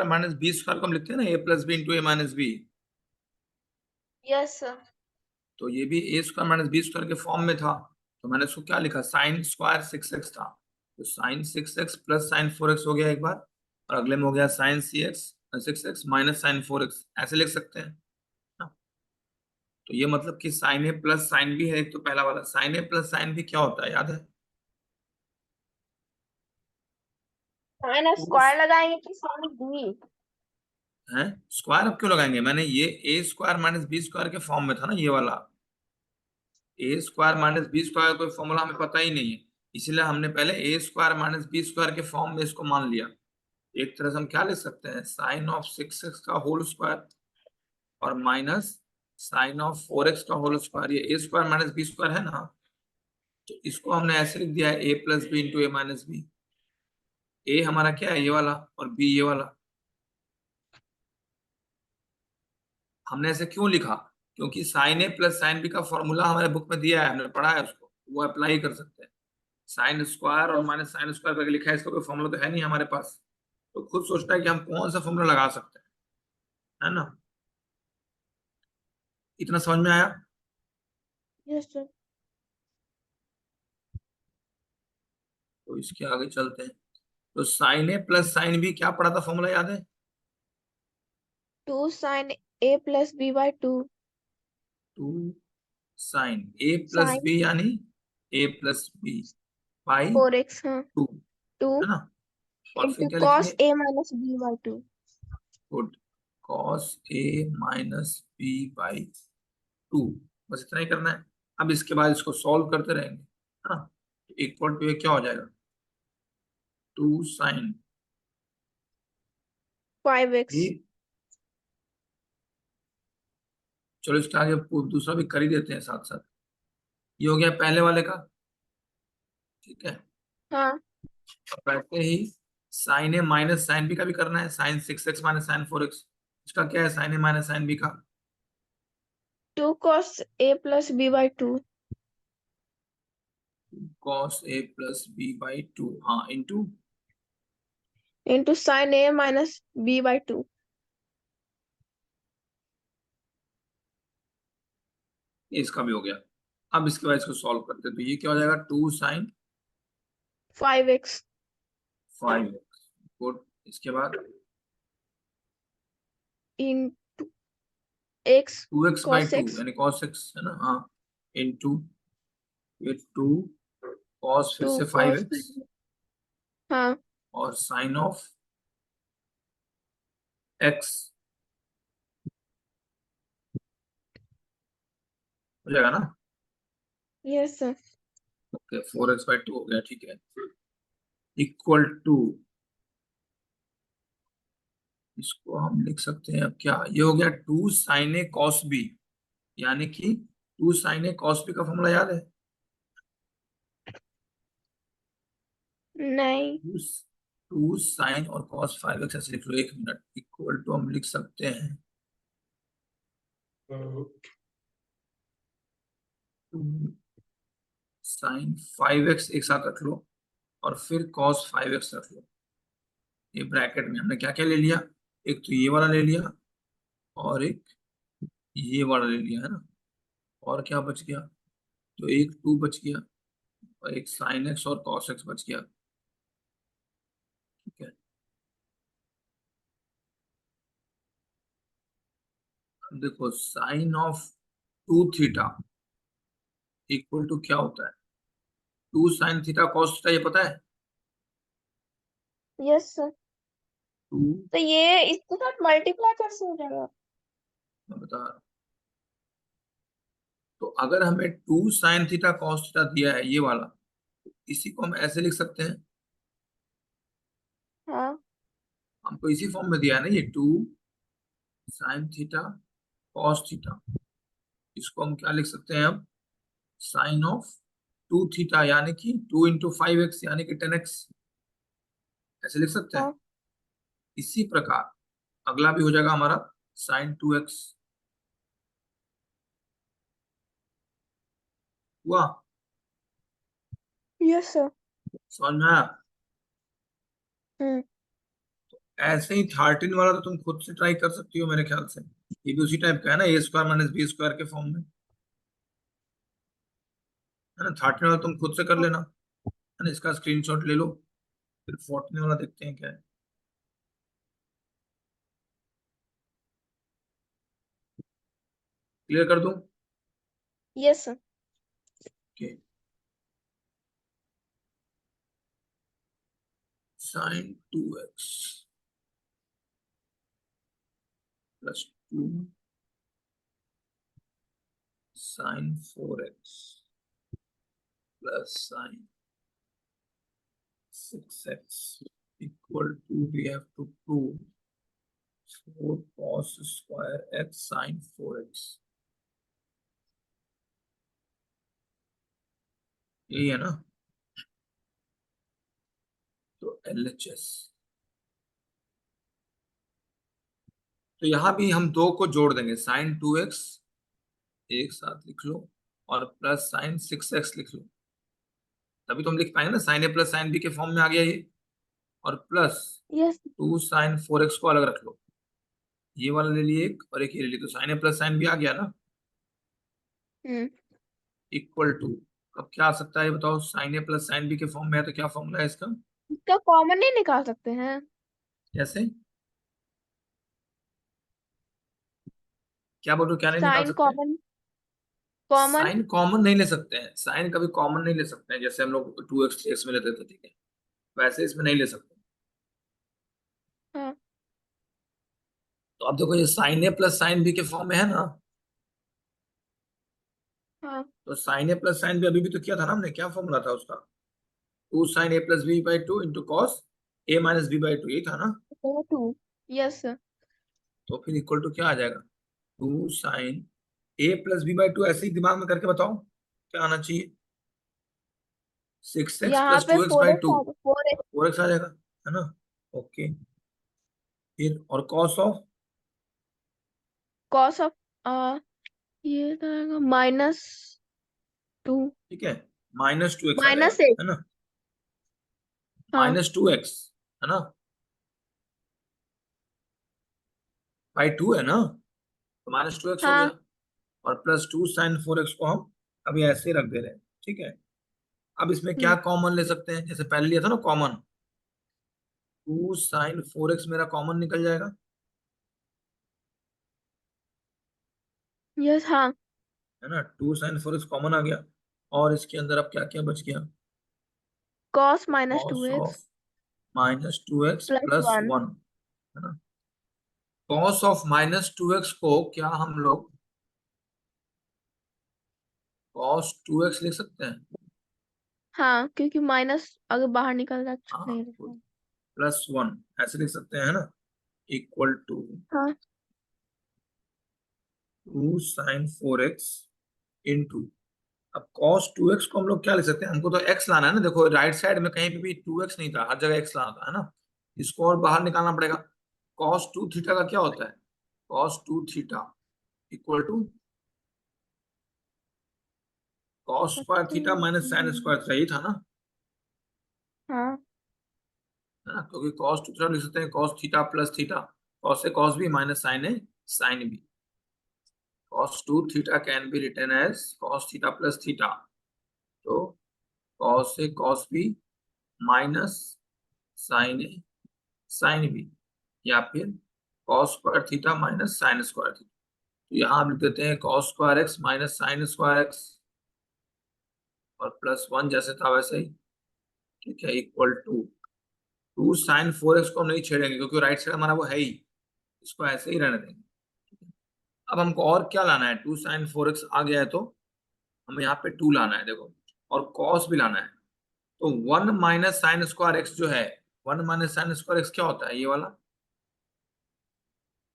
Minus B square को हम लिखते हैं ना, ए प्लस बी इंटू ए माइनस बी। Yes sir. तो ये भी ए स्क्वायर माइनस बी स्क्वायर के फॉर्म में था, तो मैंने उसको क्या लिखा, साइन स्क्वायर 6x था, तो sign 6x plus sign 4x हो गया एक बार, और अगले में हो गया sign 6x minus sign 4x, ऐसे लिख सकते हैं ना। तो ये मतलब कि sign A plus sine B है एक, तो पहला वाला sign A plus sign B क्या होता है याद है? साइन स्क्वायर लगाएंगे कि साइन बी? है स्क्वायर अब क्यों लगाएंगे, मैंने ये ए स्क्वायर माइनस बी स्क्वायर के फॉर्म में था ना ये वाला, ए स्क्वायर माइनस बी स्क्वायर कोई फॉर्मूला हमें पता ही नहीं है, इसलिए हमने पहले ए स्क्वायर माइनस बी स्क्वायर के फॉर्म में इसको मान लिया। एक तरह से हम क्या लिख सकते हैं, साइन ऑफ 6x का होल स्क्वायर और माइनस साइन ऑफ 4x का होल स्क्वायर, ये ए स्क्वायर माइनस बी स्क्वायर है ना, तो इसको हमने ऐसे लिख दिया है ए प्लस बी इंटू ए माइनस बी। ए हमारा क्या है, ये वाला, और बी ये वाला। हमने ऐसे क्यों लिखा, क्योंकि sign A plus sign B का फॉर्मूला हमारे बुक में दिया है, हमने पढ़ा है उसको, वो अप्लाई कर सकते हैं। साइन स्क्वायर और माइनस साइन स्क्वायर करके लिखा है, इसका कोई फॉर्मूला तो है नहीं हमारे पास, तो खुद सोचता है कि हम कौन सा फॉर्मूला लगा सकते हैं, है ना। इतना समझ में आया? Yes sir. तो इसके आगे चलते हैं। तो sign A plus sign B क्या पढ़ा था फॉर्मूला याद है? 2 sine A plus B by 2। 2 sine A plus sine B यानी ए प्लस बी बाई 4x, हाँ। 2, 2 है ना। और फिर इंटू क्या कॉस लिखेंगे, A minus B by 2। Good, cos A minus B by 2, बस इतना ही करना है। अब इसके बाद इसको सॉल्व करते रहेंगे, है ना। इक्वल टू क्या हो जाएगा, 2 साइन 5x। ए, चलो इसके आगे दूसरा भी कर ही देते हैं साथ साथ। ये हो गया पहले वाले का, ठीक है। हाँ। अब वैसे ही sign A minus sine B का भी करना है, sign 6x minus sign 4x, इसका क्या है sine A minus sine B का, 2 cos a plus b by 2। Cos A plus B by 2, हाँ into, into sine a minus b by 2। इसका भी हो गया। अब इसके बाद इसको सॉल्व करते हैं, तो ये क्या हो जाएगा, 2 साइन 5x 5x, गुड। इसके बाद into x 2x by cos 2 x यानी cos x है ना, हाँ, इंटू ये 2 कॉस फिर 2 से cos 5x, हाँ। और साइन ऑफ x हो जाएगा ना। Yes sir. Okay 4x by 2 हो गया, ठीक है, इक्वल टू, इसको हम लिख सकते हैं अब क्या, ये हो गया 2 साइन ए कॉस बी, यानी कि 2 साइन ए कॉस बी का फॉर्मूला याद है, नहीं। 2 साइन और कॉस 5x, ऐसे लिख लो, एक मिनट, इक्वल टू हम लिख सकते हैं 2 साइन 5x एक साथ रख लो, और फिर कॉस 5x रख लो। ये ब्रैकेट में हमने क्या क्या ले लिया, एक तो ये वाला ले लिया, और एक ये वाला ले लिया, है ना। और क्या बच गया, तो एक 2 बच गया, और एक साइन एक्स और कॉस एक्स बच गया, ठीक है। अब देखो sine of 2 theta equal to क्या होता है, 2 साइन थीटा कॉस थीटा, ये पता है, यस सर। 2, तो ये इसके साथ मल्टीप्लाई कैसे हो जाएगा? मैं बता रहा हूं। तो अगर हमें 2 साइन थीटा कॉस थीटा दिया है ये वाला, तो इसी को हम ऐसे लिख सकते हैं, हाँ। हमको इसी फॉर्म में दिया है ना ये 2 साइन थीटा कॉस थीटा, इसको हम क्या लिख सकते हैं अब, साइन ऑफ 2 थीटा यानी कि 2 इंटू 5x यानी कि 10x, ऐसे लिख सकते हैं। हाँ। इसी प्रकार अगला भी हो जाएगा हमारा साइन 2x, हुआ, यस सर। समझ में आया? हम्म। ऐसे ही 13 वाला तो तुम खुद से ट्राई कर सकती हो मेरे ख्याल से, ये भी उसी टाइप का है ना, ए स्क्वायर माइनस बी स्क्वायर के फॉर्म में, है ना। 13 वाला तुम खुद से कर लेना, है ना, इसका स्क्रीनशॉट ले लो, फिर 14 वाला देखते हैं क्या है। क्लियर कर दूं? Yes sir. Okay, sine 2x plus 2 sine 4x plus sine 6x equal to, we have to prove 4 cos square x sin 4x, यही है ना। तो LHS, तो यहां भी हम दो को जोड़ देंगे, साइन 2x एक साथ लिख लो और प्लस साइन 6x लिख लो, तभी तो हम लिख पाएंगे ना, sign A plus sine B के फॉर्म में आ गया ये। और प्लस यस। 2 sin 4x को अलग रख लो, ये वाला ले लिए एक और एक ये ले लिए, तो sign A plus sine B आ गया ना, हम्म। Equal to. अब क्या आ सकता है ये बताओ, sign A plus sine B के फॉर्म में है तो क्या फॉर्मूला है इसका? इसका कॉमन नहीं निकाल सकते हैं? कैसे? क्या बोल रहे हो, क्या नहीं निकाल साइन सकते? कॉमन। कॉमन। साइन कॉमन नहीं ले सकते हैं, साइन कभी कॉमन नहीं ले सकते हैं, जैसे हम लोग 2x 3x में लेते थे, ठीक है, वैसे इसमें नहीं ले सकते। हाँ। तो अब देखो, ये sign A plus sine B के फॉर्म में है ना, हाँ। तो sign A plus sine B अभी भी तो किया था ना हमने, क्या फॉर्मूला था उसका? 2 sin a plus b/2 into cos a - b/2, यही था ना। 2। Yes sir. तो फिर इक्वल टू क्या आ जाएगा, 2 sin a + b/2, ऐसे ही दिमाग में करके बताओ क्या आना चाहिए, 6x यहाँ प्लस पे two x four by x two आ 4x। 4x आ जाएगा, है ना। ओके, फिर और कॉस ऑफ, कॉस ऑफ ये रहेगा -2। ठीक है, -2x आ जाएगा, -1। है ना, हाँ। -2x, है ना, बाई 2 है ना, तो -2x हो गया। हाँ। और प्लस 2 sin 4x को हम अभी ऐसे ही रख दे रहे हैं, ठीक है। अब इसमें क्या हम्म। कॉमन ले सकते हैं, जैसे पहले लिया था ना कॉमन, 2 sin 4x मेरा कॉमन निकल जाएगा, यस। हाँ। है ना, 2 sin 4x कॉमन आ गया। और इसके अंदर अब क्या क्या बच गया, cos minus two cos of x -2x plus plus 1। 1, है ना। कॉस ऑफ -2x को क्या हम लोग cos 2x लिख सकते हैं? हाँ, क्योंकि माइनस अगर बाहर निकल रहा हाँ, नहीं रहता। +1 ऐसे लिख सकते हैं, है ना, इक्वल टू हाँ। 2 sin 4x इंटू, अब cos 2x को हम लोग क्या लिख सकते हैं, हमको तो x लाना है ना, देखो राइट साइड में कहीं पे भी 2x नहीं था, हर जगह x लाना था, है ना, इसको और बाहर निकालना पड़ेगा। cos 2 थीटा का क्या होता है, cos 2 theta equal to cos² theta minus sin² theta, यही था ना, हाँ। है ना, क्योंकि cos 2 थीटा लिख सकते हैं cos theta plus theta, cos से cos भी माइनस sin है sin भी, cos 2 theta can be written as cos theta plus theta, तो cos से cos भी माइनस sin है sin भी, या फिर cos² theta minus sin² theta, तो यहाँ हम लिख देते हैं cos² x minus sin² x, और +1 जैसे था वैसे ही, ठीक है, इक्वल टू 2 sin 4x को हम नहीं छेड़ेंगे क्योंकि राइट साइड हमारा वो है ही, इसको ऐसे ही रहने देंगे। अब हमको और क्या लाना है, 2 sin 4x आ गया है तो हमें यहाँ पे 2 लाना है, देखो, और cos भी लाना है, तो 1 - sin² x जो है, 1 - sin² x क्या होता है, ये वाला,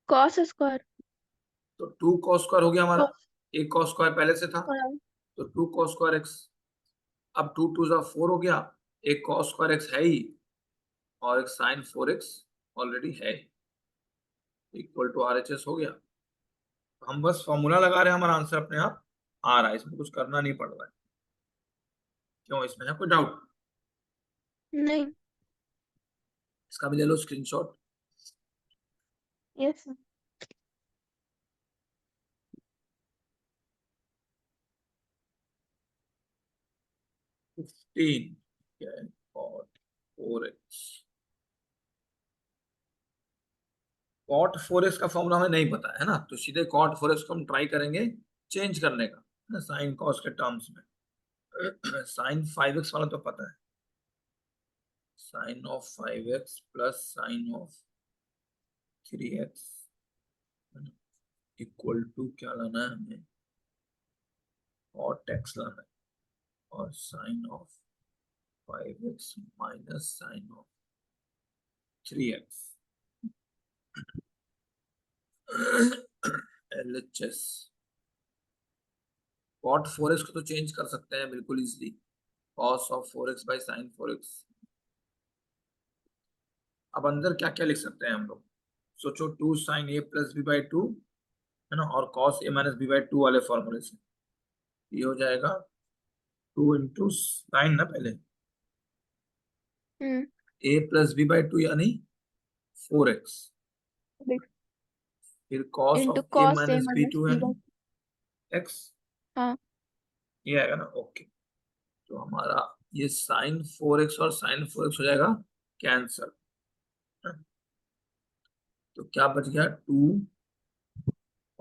कॉस स्क्वायर। तो 2 cos² हो गया हमारा, कॉस। एक cos² पहले से था, हाँ। तो 2 cos²x, अब 2 × 2 = 4 हो गया, एक cos² x है ही और एक sin 4x ऑलरेडी है, इक्वल टू RHS हो गया। तो हम बस फॉर्मूला लगा रहे हैं, हमारा आंसर अपने आप आ रहा है, इसमें कुछ करना नहीं पड़ रहा है। क्यों, इसमें है कोई डाउट? नहीं। इसका भी ले लो स्क्रीनशॉट। Yes, sir. 15 क्या है, cot 4x। cot 4x का फॉर्मूला हमें नहीं पता है ना, तो सीधे cot 4x को हम ट्राई करेंगे चेंज करने का, है ना, साइन कॉस के टर्म्स में। साइन 5x वाला तो पता है, sine of 5x plus sine of 3x equal to क्या लाना है हमें, cot x लाना है, और sine of 5x minus sine of 3x LHS। cot 4x को तो चेंज कर सकते हैं बिल्कुल easily, cos of 4x by sine 4x। अब अंदर क्या क्या लिख सकते हैं हम लोग, सोचो, 2 sine A plus B by 2, है ना, और cos a minus B by 2 वाले फॉर्मूले से ये हो जाएगा 2 इंटू साइन ना पहले a प्लस बी बाई 2 यानी 4x, फिर cos into of a cos A minus B minus 2 B यानी बाई। x, हाँ। ये आएगा ना, ओके। तो हमारा ये साइन 4x और साइन 4x हो जाएगा कैंसर, तो क्या बच गया, 2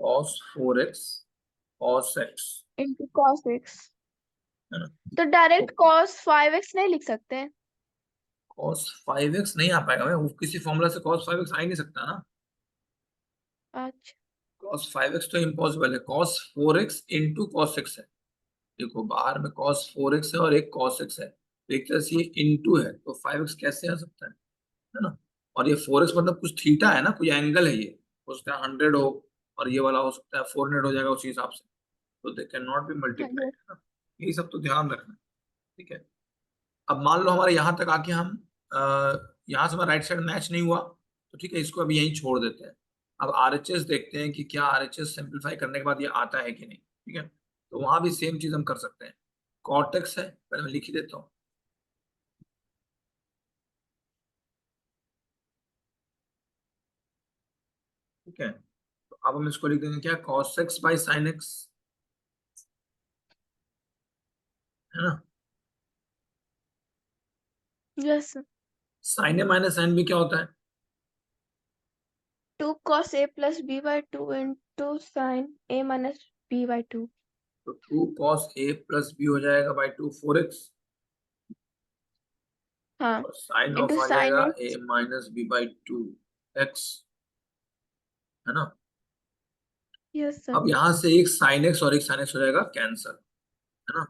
cos 4x cos x, into cos x. है ना। तो डायरेक्ट ओके, कॉस 5x नहीं लिख सकते? cos 5x नहीं आ पाएगा, मैं वो किसी फॉर्मूला से cos 5x आ ही नहीं सकता ना, अच्छा। cos 5x तो इम्पॉसिबल है, cos 4x into cos x है। देखो बाहर में cos 4x है और एक cos x है, तो एक तरह से ये इंटू है, तो 5x कैसे आ सकता है ना। और ये 4x मतलब कुछ थीटा है ना, कोई एंगल है, ये हो सकता है 100 हो, और ये वाला हो सकता है 400 हो जाएगा उसी हिसाब से, तो दे कैन नॉट बी हाँ मल्टीप्लाइड, जी। है ना। यही सब तो ध्यान रखना, ठीक है। अब मान लो हमारे यहाँ तक आके हम यहाँ से हमारा राइट साइड मैच नहीं हुआ, तो ठीक है, इसको अभी यहीं छोड़ देते हैं। अब आरएचएस देखते हैं कि क्या आरएचएस सिंपलीफाई करने के बाद ये आता है कि नहीं, ठीक है। तो वहां भी सेम चीज हम कर सकते हैं, कॉटेक्स है, पहले मैं लिख ही देता हूँ, ठीक है। तो अब हम इसको लिख देंगे क्या, cos x by sine X, है ना। Yes. Sine A minus sine B क्या होता है, 2 cos a plus B by 2 into sine a minus B by 2। तो 2 cos a प्लस बी हो जाएगा बाई 2 4x, हाँ। और साइन इंटू ऑफ आ साइन जाएगा a X. Minus B by 2 x, है ना। Yes sir. अब यहां से एक साइन एक्स और एक साइन एक्स हो जाएगा कैंसर, है ना,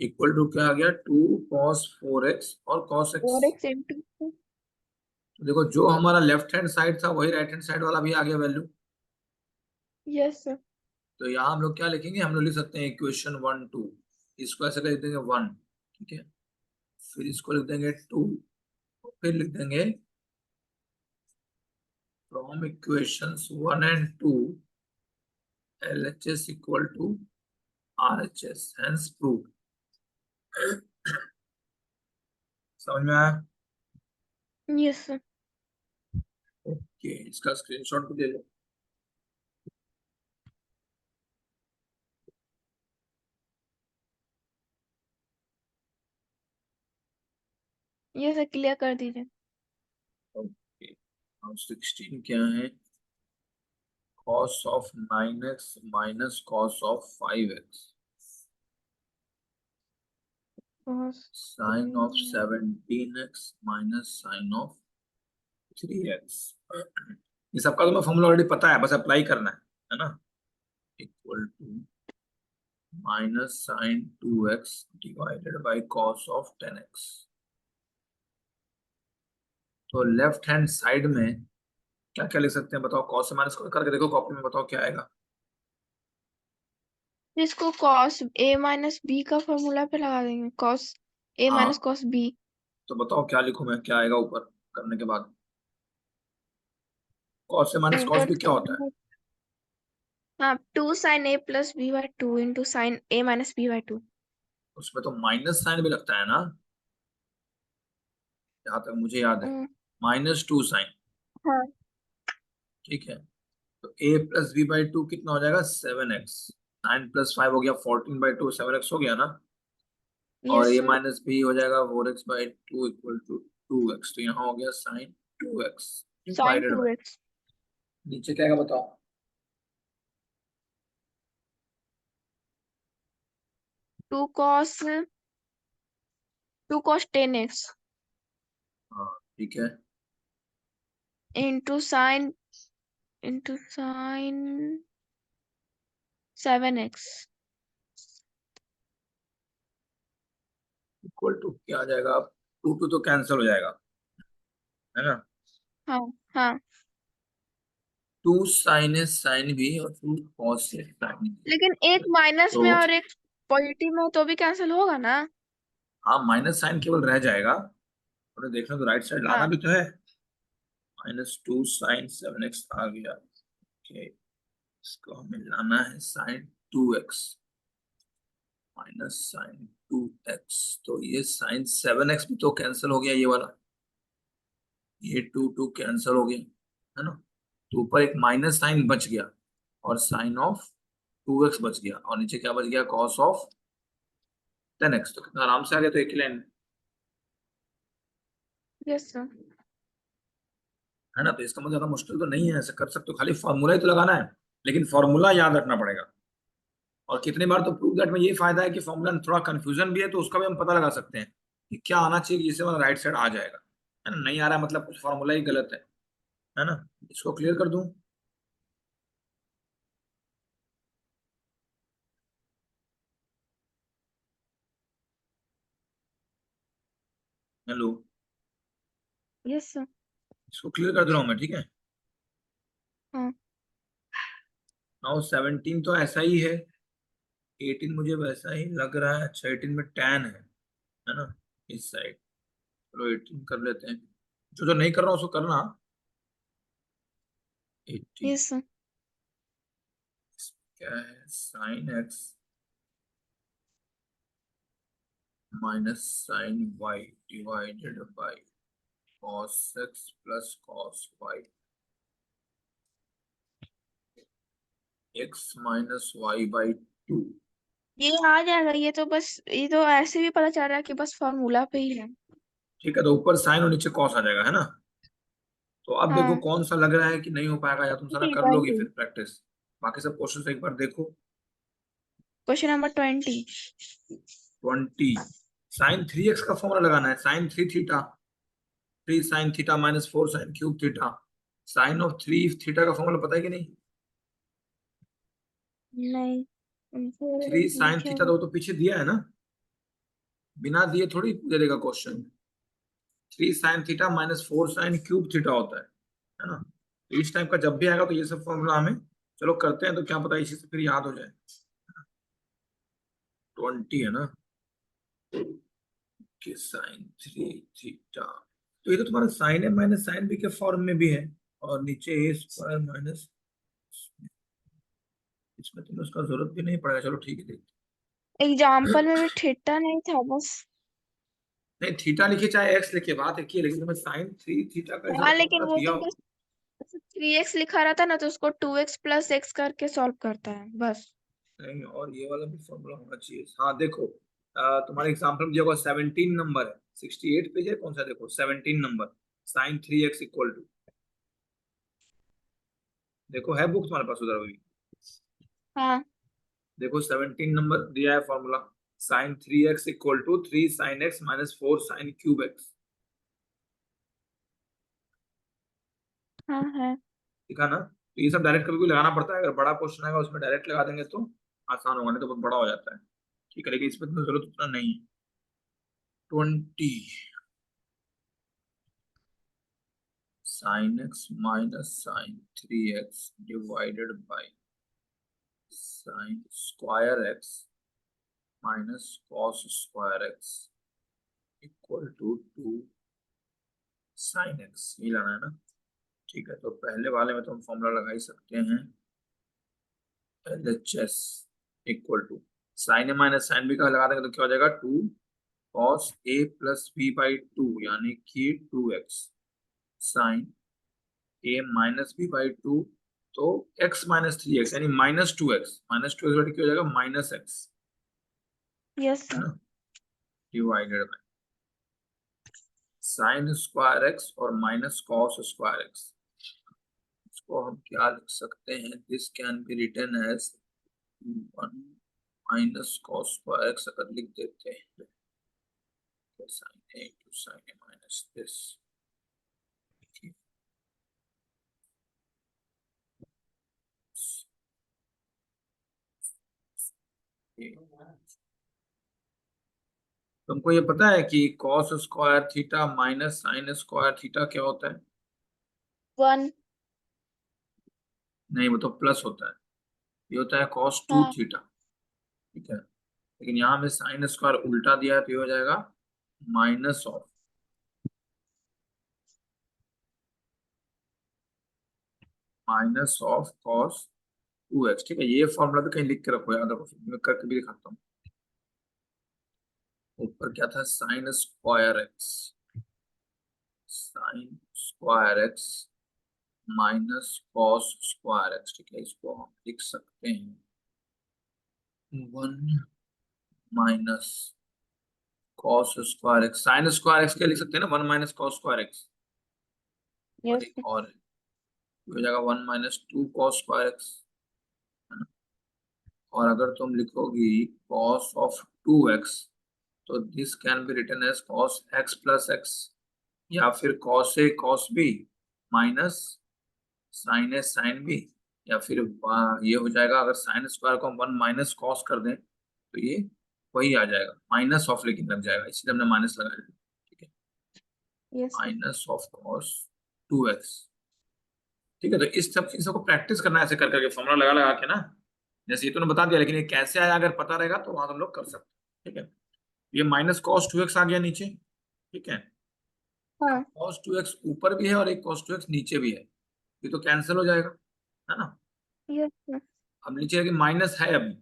इक्वल टू क्या आ गया, 2 cos 4x और cos x। और एक्स इंटू। तो देखो जो हमारा लेफ्ट हैंड साइड था वही राइट हैंड साइड वाला भी आ गया वैल्यू, यस सर। तो यहाँ हम लोग क्या लिखेंगे, हम लोग लिख सकते हैं इक्वेशन 1 2, इसको ऐसे लिख देंगे 1, ठीक है, फिर इसको लिख देंगे 2, फिर लिख देंगे from equations 1 and 2 LHS equal to RHS, hence prove. समझ में आया, यस सर। ओके, इसका स्क्रीनशॉट भी ले लो। ये सर क्लियर कर दीजिए। ओके, अब 16 क्या है, cos of 9x minus cos of 5x, sin of 17x minus sin of 3x। ये सबका तो मैं फॉर्मूला ऑलरेडी पता है, बस अप्लाई करना है ना, equal to minus sine 2x divided by cos of 10x। तो लेफ्ट हैंड साइड में क्या क्या लिख सकते हैं बताओ, कॉस से माइनस करके देखो कॉपी में, बताओ क्या आएगा। इसको कॉस ए माइनस बी का फॉर्मूला पे लगा देंगे, कॉस ए माइनस हाँ, कॉस बी। तो बताओ क्या लिखूं मैं, क्या आएगा ऊपर करने के बाद, कॉस से माइनस कॉस एंटर भी क्या होता है, हाँ, 2 sine A plus B by 2 into sine A minus B by 2। उसमें तो माइनस साइन भी लगता है ना, जहां तक मुझे याद है, -2 साइन, हाँ। ठीक है, तो a plus B by two कितना हो जाएगा 7x, 9 + 5 हो गया 14/2, 7x हो गया ना। और yes a sir. Minus B हो जाएगा 4x/2 इक्वल टू 2x, तो यहाँ हो गया sine 2x sine divided two by, X नीचे क्या आएगा बताओ। 2 cos 10x हाँ ठीक है, into sine 7x। Equal to क्या आ जाएगा, 2 तो कैंसिल हो जाएगा, है ना। हाँ हाँ। 2 साइन है साइन भी, और 2 कॉस है साइन भी। लेकिन एक माइनस तो में और एक पॉजिटिव में हो तो भी कैंसिल होगा ना। हाँ, माइनस साइन केवल रह जाएगा, और देखना तो राइट साइड लाना हाँ। भी तो है। -2 sin 7x आ गया, ओके, इसको हमें लाना है sin 2x -sin 2x, तो ये sin 7x भी तो कैंसिल हो गया, ये वाला, ये 2 कैंसिल हो गया, है ना। तो ऊपर एक माइनस साइन बच गया, और sin 2x बच गया, और नीचे क्या बच गया, cos 10x, तो कितना आराम से आ गया, तो एक ही लाइन में, यस सर। है ना। तो इसका मतलब ज्यादा मुश्किल तो नहीं है, ऐसे कर सकते हो, खाली फॉर्मूला ही तो लगाना है, लेकिन फॉर्मूला याद रखना पड़ेगा। और कितनी बार तो प्रूव दैट में ये फायदा है कि फॉर्मूला में थोड़ा कंफ्यूजन भी है, तो उसका भी हम पता लगा सकते हैं कि क्या आना चाहिए, जिससे हमारा राइट साइड आ जाएगा, है ना। नहीं आ रहा है मतलब कुछ फॉर्मूला ही गलत है ना। इसको क्लियर कर दूं। Hello, yes sir. इसको क्लियर कर दे रहा हूं मैं, ठीक है। हाँ। नाउ 17 तो ऐसा ही है, 18 मुझे वैसा ही लग रहा है, अच्छा 18 में tan है ना, इस साइड। चलो 18 कर लेते हैं, जो जो नहीं कर रहा हूँ उसको करना। 18 यस सर। क्या है, sin x -sin y divided by cos x plus cos y, x - y/2। ये आ जाएगा, ये तो बस, ये तो ऐसे भी पता चल रहा है कि बस फॉर्मूला पे ही है। ठीक है, तो ऊपर साइन और नीचे कॉस आ जाएगा, है ना। तो अब देखो हाँ। कौन सा लग रहा है कि नहीं हो पाएगा, या तुम सारा कर लोगी 20। फिर प्रैक्टिस। बाकी सब क्वेश्चन एक बार देखो। Question number 20। 20, sin 3x का फॉर्मूला लगाना है, sin 3 theta, 3 sin theta -4 sin³ theta, sin(3 θ) का फॉर्मूला पता है कि नहीं। नहीं। 3 sin थीटा लिखे। तो पीछे दिया है ना, बिना दिए थोड़ी दे देगा question. 3 sin theta -4 sin³ theta होता है ना। तो इस टाइप का जब भी आएगा तो ये सब फॉर्मूला हमें, चलो करते हैं, तो क्या पता इसी से फिर याद हो जाए। 20 है ना, कि sin 3 थीटा, तो ये तो तुम्हारा साइन है माइनस साइन बी के फॉर्म में भी है, और नीचे a² माइनस, इसमें तुम्हें उसका जरूरत भी नहीं पड़ेगा, चलो ठीक है देखते एग्जाम्पल में हैं। भी थीटा नहीं था बस। नहीं, थीटा लिखे चाहे एक्स लिखे, बात एक ही है, लेकिन तुम्हें sin 3 थीटा का ऐसा हाँ, लेकिन फॉर्मूला वो दिया तो हो। बस 3x लिखा रहता ना, तो उसको 2x + x करके सॉल्व करता है बस। नहीं, और ये वाला भी फॉर्मूला होना चाहिए, हाँ देखो, तुम्हारे एग्जाम्पल में दिया होगा 17 नंबर है, 68 पेज है, कौन सा देखो 17 number, sin 3x equal to, देखो है बुक तुम्हारे पास उधर भी, हाँ देखो 17 नंबर दिया है formula, sin 3x equal to 3 sin x -4 sin³ x, हाँ है। ठीक है ना। तो ये सब डायरेक्ट कभी कभी लगाना पड़ता है, अगर बड़ा क्वेश्चन आएगा उसमें डायरेक्ट लगा देंगे तो आसान होगा, नहीं तो बहुत बड़ा हो जाता है, ठीक है, लेकिन इसमें तो जरूरत उतना नहीं है। 20 sin x -sin 3x divided by sin² x -cos² x equal to 2 sin x, ये लाना है ना। ठीक है, तो पहले वाले में तो हम फॉर्मूला लगा ही सकते हैं, LHS equal to sine A minus sine B का लगा देंगे तो क्या हो जाएगा, 2 cos a + b/2, यानी कि 2x sine a minus B by two, तो x माइनस 3x यानी -2x, -2x क्या हो जाएगा, -x, यस है सर। ना, divided by sine square x और माइनस कॉस स्क्वायर x। इसको हम क्या लिख सकते हैं, this can be written as 1 minus cos square x अगर लिख देते हैं, sine a two sine a minus this. तुमको ये पता है कि cos square theta minus sine square theta क्या होता है? 1। नहीं, वो तो प्लस होता है, ये होता है कॉस टू हाँ। थीटा, ठीक है। लेकिन यहाँ में साइन स्क्वायर उल्टा दिया है तो ये हो जाएगा माइनस ऑफ कॉस 2x, ठीक है। ये फॉर्मूला भी कहीं लिख के रखो, याद रखो, मैं करके भी दिखाता हूँ। ऊपर क्या था, sine square x minus cos square x, ठीक है। इसको हम लिख सकते हैं 1 minus cos square x, sine square x क्या लिख सकते हैं ना, 1 माइनस कॉस स्क्वायर एक्स, और यस एक और हो जाएगा 1 माइनस 2 कॉस स्क्वायर एक्स, है ना। और अगर तुम लिखोगी कॉस ऑफ 2x, तो this can be written as cos x plus X, या फिर cos A cos B minus sine A sine B, या फिर ये हो जाएगा, अगर साइन स्क्वायर को हम 1 माइनस कॉस कर दें तो ये वही आ जाएगा, माइनस ऑफ लेकिन लग जाएगा, इसलिए हमने माइनस लगाया, ठीक है। Yes sir. Minus of cos 2x, ठीक है। तो इस सब चीजों को प्रैक्टिस करना है, ऐसे कर करके फॉर्मूला लगा लगा के ना। जैसे ये तो बता दिया, लेकिन ये कैसे आया अगर पता रहेगा तो वहां हम लोग कर सकते हैं, ठीक है। ये माइनस कॉस 2x आ गया नीचे, ठीक है। अब हाँ। कॉस 2x ऊपर भी है और एक cos 2x नीचे भी है, ये तो कैंसिल हो जाएगा, है ना। Yes sir. अब नीचे है कि माइनस है अभी,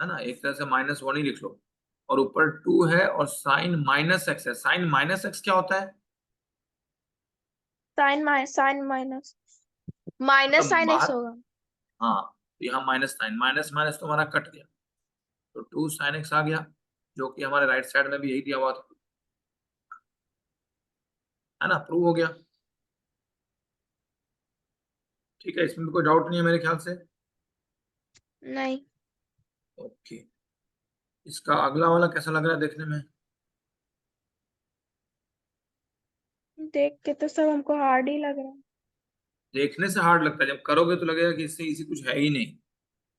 है ना, एक तरह से -1 ही लिख लो, और ऊपर 2 है और साइन माइनस एक्स है। साइन माइनस एक्स क्या होता है, साइन माइनस माइनस मतलब साइन एक्स बाहर, होगा। हाँ, तो यहाँ माइनस साइन, माइनस माइनस तो हमारा कट गया, तो 2 साइन एक्स आ गया, जो कि हमारे राइट साइड में भी यही दिया हुआ था, है ना, प्रूव हो गया, ठीक है। इसमें भी कोई डाउट नहीं है मेरे ख्याल से। नहीं। ओके, इसका अगला वाला कैसा लग रहा है देखने में? देख के तो सब हमको हार्ड ही लग रहा है। देखने से हार्ड लगता है, जब करोगे तो लगेगा कि इससे इसी कुछ है ही नहीं।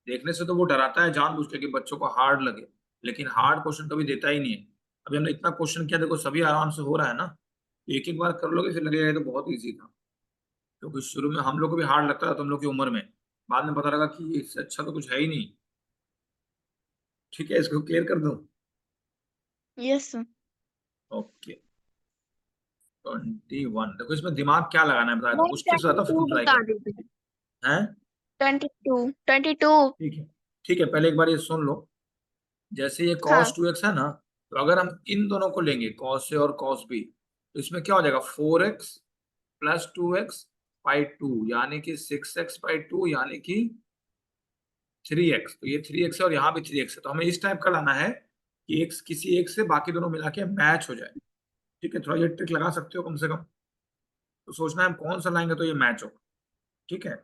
देखने से तो वो डराता है जानबूझ के कि बच्चों को हार्ड लगे, लेकिन हार्ड क्वेश्चन कभी देता ही नहीं है। अभी हमने इतना क्वेश्चन किया, देखो सभी आराम से हो रहा है ना, एक एक बार कर लोगे फिर लगेगा ये तो बहुत इजी था, क्योंकि शुरू में हम लोग को भी हार्ड लगता था तुम लोग की उम्र में, बाद में पता लगा कि इससे अच्छा तो कुछ है ही नहीं, ठीक है। इसको क्लियर कर दूं? Yes sir. ओके, 21, देखो इसमें दिमाग क्या लगाना है बताया था, नहीं, कुछ ट्रिक्स बताता हूँ फिर 22 तुम ट्राई बता करो, दीजिए। हैं। 22 22। ठीक है, ठीक है, पहले एक बार ये सुन लो। जैसे ये cos हाँ। 2x है ना, तो अगर हम इन दोनों को लेंगे cos a और cos b, तो इसमें क्या हो जाएगा, 4x प्लस 2x बाई 2, यानी कि 6x बाई 2, यानी कि 3x। तो ये 3x है और यहाँ भी 3x है, तो हमें इस टाइप का लाना है कि एक किसी एक से बाकी दोनों मिला के मैच हो जाए, ठीक है। थोड़ा ये ट्रिक लगा सकते हो कम से कम, तो सोचना है हम कौन सा लाएंगे तो ये मैच हो, ठीक है।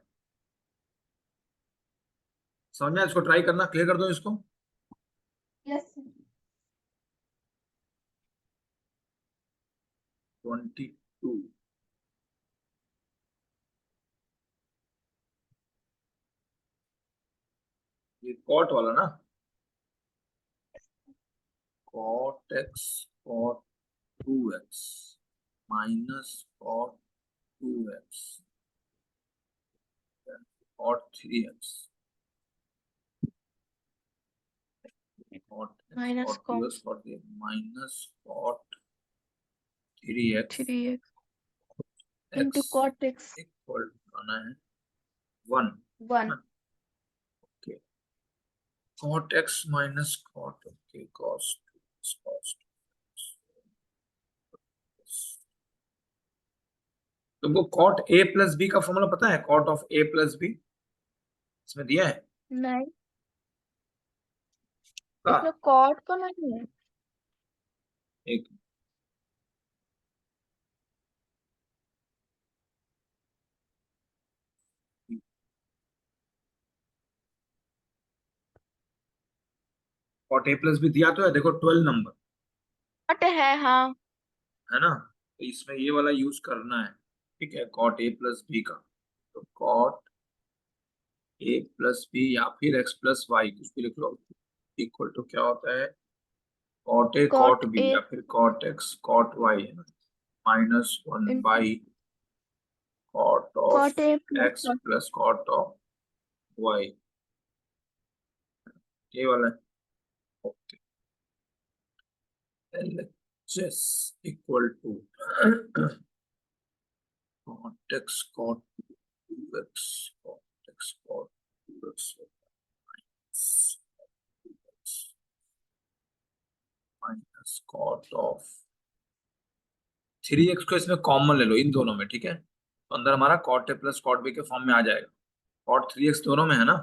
समझ में आया? इसको ट्राई करना, क्लियर कर दो इसको। यस। 22, ये कॉट वाला ना, cot x cot 2x minus cot 2x cot 3x cot x minus cot cos 2x cot 3x minus cot 3x 3x x into cot X equal आना है 1, 1। Okay. cot x minus cot, okay, cos 2x cos 2x, तुमको cot A plus B का formula पता है? Cot of A plus B इसमें दिया है नहीं, का? इसमें कॉट तो नहीं है। एक कॉट ए प्लस बी दिया तो है, देखो 12 नंबर, कॉट है, हाँ। है ना? तो इसमें ये वाला यूज करना है, ठीक है, कॉट ए प्लस बी का। तो कॉट ए प्लस बी या फिर एक्स प्लस वाई कुछ भी लिख लो, इक्वल टू क्या होता है, cot A cot cot B A या फिर कॉट एक्स कॉट वाई, है ना, -1 into by cot of cot A x plus plus cot of y, ये वाला है। Okay, LHS equal to cot x cot 2x cot x cot 2x minus cot of 3x को इसमें common ले लो इन दोनों में, ठीक है, तो अंदर हमारा cot A plus cot B के फॉर्म में आ जाएगा, कॉट 3x दोनों में है ना,